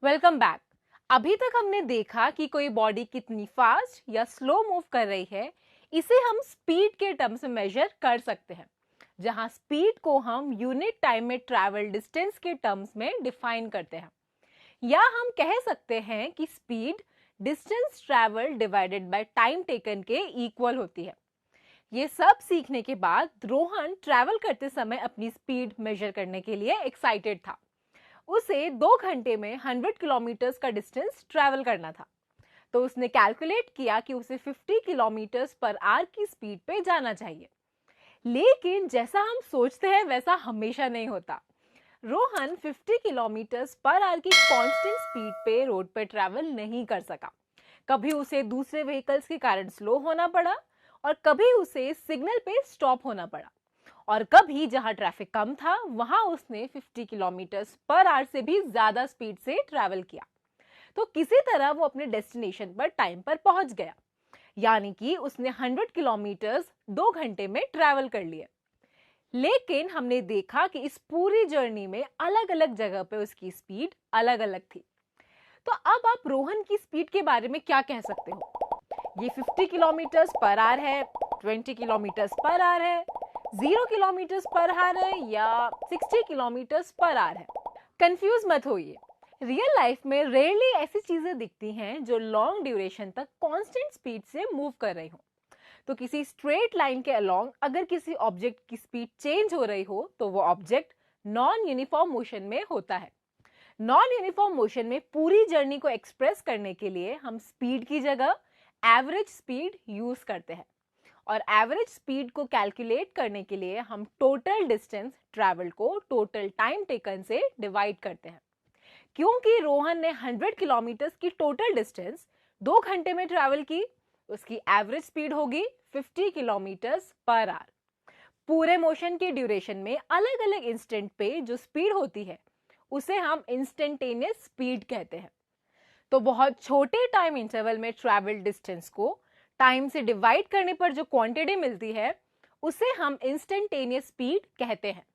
Welcome back. अभी तक हमने देखा कि कोई बॉडी कितनी फास्ट या स्लो मूव कर रही है, इसे हम स्पीड के टर्म्स में मेजर कर सकते हैं, जहां स्पीड को हम यूनिट टाइम में ट्रैवल डिस्टेंस के टर्म्स में डिफाइन करते हैं। या हम कह सकते हैं कि speed distance travel divided by time taken के इक्वल होती है। ये सब सीखने के बाद रोहन ट्रैवल करते समय अपनी स्पीड मेजर करने के लिए एक्साइटेड था। उसे 2 घंटे में 100 किलोमीटर्स का डिस्टेंस ट्रैवल करना था, तो उसने कैलकुलेट किया कि उसे 50 किलोमीटर्स पर आवर की स्पीड पे जाना चाहिए। लेकिन जैसा हम सोचते हैं वैसा हमेशा नहीं होता। रोहन 50 किलोमीटर्स पर आवर की कांस्टेंट स्पीड पे रोड पे ट्रैवल नहीं कर सका। कभी उसे दूसरे व्हीकल्स के कारण स्लो होना पड़ा, और कभी उसे सिग्नल पे स्टॉप होना पड़ा, और कभी जहां ट्रैफिक कम था वहां उसने 50 किलोमीटर्स पर आवर से भी ज्यादा स्पीड से ट्रैवल किया। तो किसी तरह वो अपने डेस्टिनेशन पर टाइम पर पहुंच गया, यानी कि उसने 100 किलोमीटर्स 2 घंटे में ट्रैवल कर लिए। लेकिन हमने देखा कि इस पूरी जर्नी में अलग अलग जगह पे उसकी स्पीड अलग अलग थी। तो अब आप रोहन की स्पीड के बारे में क्या कह सकते हो? ये 50 किलोमीटर्स पर आवर है, 20 किलोमीटर्स पर आवर है, 0 किलोमीटर्स पर आवर है, या 60 किलोमीटर्स पर आवर है? कंफ्यूज मत होइए। रियल लाइफ में रेयरली ऐसी चीजें दिखती हैं जो लॉन्ग ड्यूरेशन तक कांस्टेंट स्पीड से मूव कर रही हो। तो किसी स्ट्रेट लाइन के अलोंग अगर किसी ऑब्जेक्ट की स्पीड चेंज हो रही हो तो वो ऑब्जेक्ट नॉन यूनिफॉर्म मोशन में होता है। नॉन यूनिफॉर्म मोशन में पूरी जर्नी को एक्सप्रेस करने के लिए हम स्पीड की जगह एवरेज स्पीड यूज करते हैं, और एवरेज स्पीड को कैलकुलेट करने के लिए हम टोटल डिस्टेंस ट्रैवल को टोटल टाइम टेकन से डिवाइड करते हैं। क्योंकि रोहन ने 100 किलोमीटर्स की टोटल डिस्टेंस 2 घंटे में ट्रैवल की, उसकी एवरेज स्पीड होगी 50 किलोमीटर्स पर आवर। पूरे मोशन के ड्यूरेशन में अलग अलग इंस्टेंट पे जो स्पीड होती है उसे हम इंस्टेंटेनियस स्पीड कहते हैं। तो बहुत छोटे टाइम इंटरवल में ट्रैवल डिस्टेंस को टाइम से डिवाइड करने पर जो क्वांटिटी मिलती है उसे हम इंस्टेंटेनियस स्पीड कहते हैं।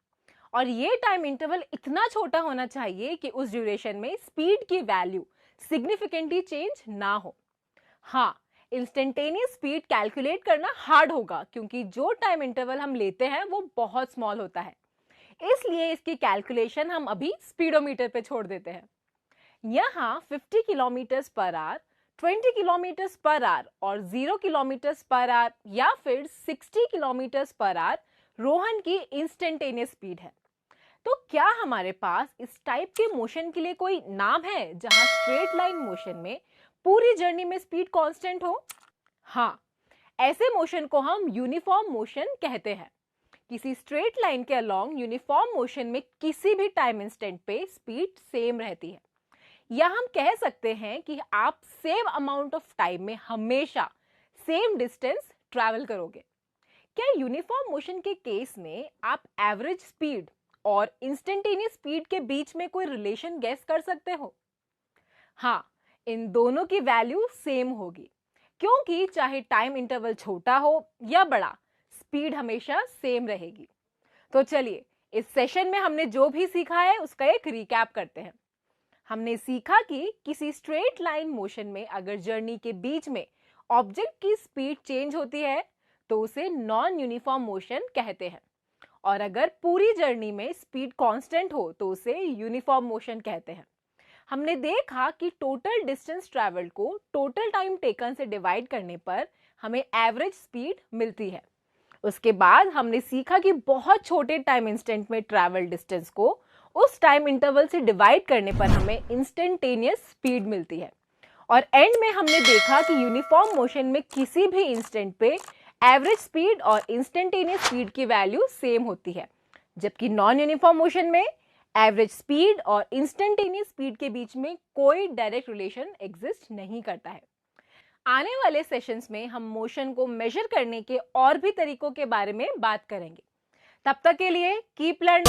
और ये टाइम इंटरवल इतना छोटा होना चाहिए कि उस ड्यूरेशन में स्पीड की वैल्यू सिग्निफिकेंटली चेंज ना हो। हाँ, इंस्टेंटेनियस स्पीड कैलकुलेट करना हार्ड होगा, क्योंकि जो टाइम इंटरवल हम लेते हैं वो बहुत स्मॉल होता है, इसलिए इसकी कैलकुलेशन हम अभी स्पीडोमीटर पे छोड़ देते हैं। यहाँ 50 kilometres per hour, 20 kilometres per hour और 0 किलोमीटर्स पर आवर या फिर 60 किलोमीटर्स पर आवर रोहन की इंस्टेंटेनियस स्पीड है। तो क्या हमारे पास इस टाइप के मोशन के लिए कोई नाम है जहां स्ट्रेट लाइन मोशन में पूरी जर्नी में स्पीड कांस्टेंट हो? हाँ, ऐसे मोशन को हम यूनिफॉर्म मोशन कहते हैं। किसी स्ट्रेट लाइन के अलोंग यूनिफॉर्म मोशन में किसी भी टाइम इंस्टेंट पे स्पीड सेम रहती है, या हम कह सकते हैं कि आप सेम अमाउंट ऑफ टाइम में हमेशा सेम डिस्टेंस ट्रैवल करोगे। क्या यूनिफॉर्म मोशन के केस में आप एवरेज स्पीड और इंस्टेंटेनियस स्पीड के बीच में कोई रिलेशन गेस कर सकते हो? हाँ, इन दोनों की वैल्यू सेम होगी, क्योंकि चाहे टाइम इंटरवल छोटा हो या बड़ा, स्पीड हमेशा सेम रहेगी। तो चलिए, इस सेशन में हमने जो भी सीखा है उसका एक रिकैप करते हैं। हमने सीखा कि किसी स्ट्रेट लाइन मोशन में अगर जर्नी के बीच में ऑब्जेक्ट की स्पीड चेंज होती है तो उसे नॉन यूनिफॉर्म मोशन कहते हैं, और अगर पूरी जर्नी में स्पीड कांस्टेंट हो तो उसे यूनिफॉर्म मोशन कहते हैं। हमने देखा कि टोटल डिस्टेंस ट्रैवल को टोटल टाइम टेकन से डिवाइड करने पर हमें एवरेज स्पीड मिलती है। उसके बाद हमने सीखा कि बहुत छोटे टाइम इंस्टेंट में ट्रैवल डिस्टेंस को उस टाइम इंटरवल से डिवाइड करने पर हमें इंस्टेंटेनियस स्पीड मिलती है। और एंड में हमने देखा कि यूनिफॉर्म मोशन में किसी भी इंस्टेंट पे एवरेज स्पीड और इंस्टेंटेनियस स्पीड की वैल्यू सेम होती है, जबकि नॉन यूनिफॉर्म मोशन में एवरेज स्पीड और इंस्टेंटेनियस स्पीड के बीच में कोई डायरेक्ट रिलेशन एग्जिस्ट नहीं करता है। आने वाले सेशंस में हम मोशन को मेजर करने के और भी तरीकों के बारे में बात करेंगे। तब तक के लिए कीप लर्निंग।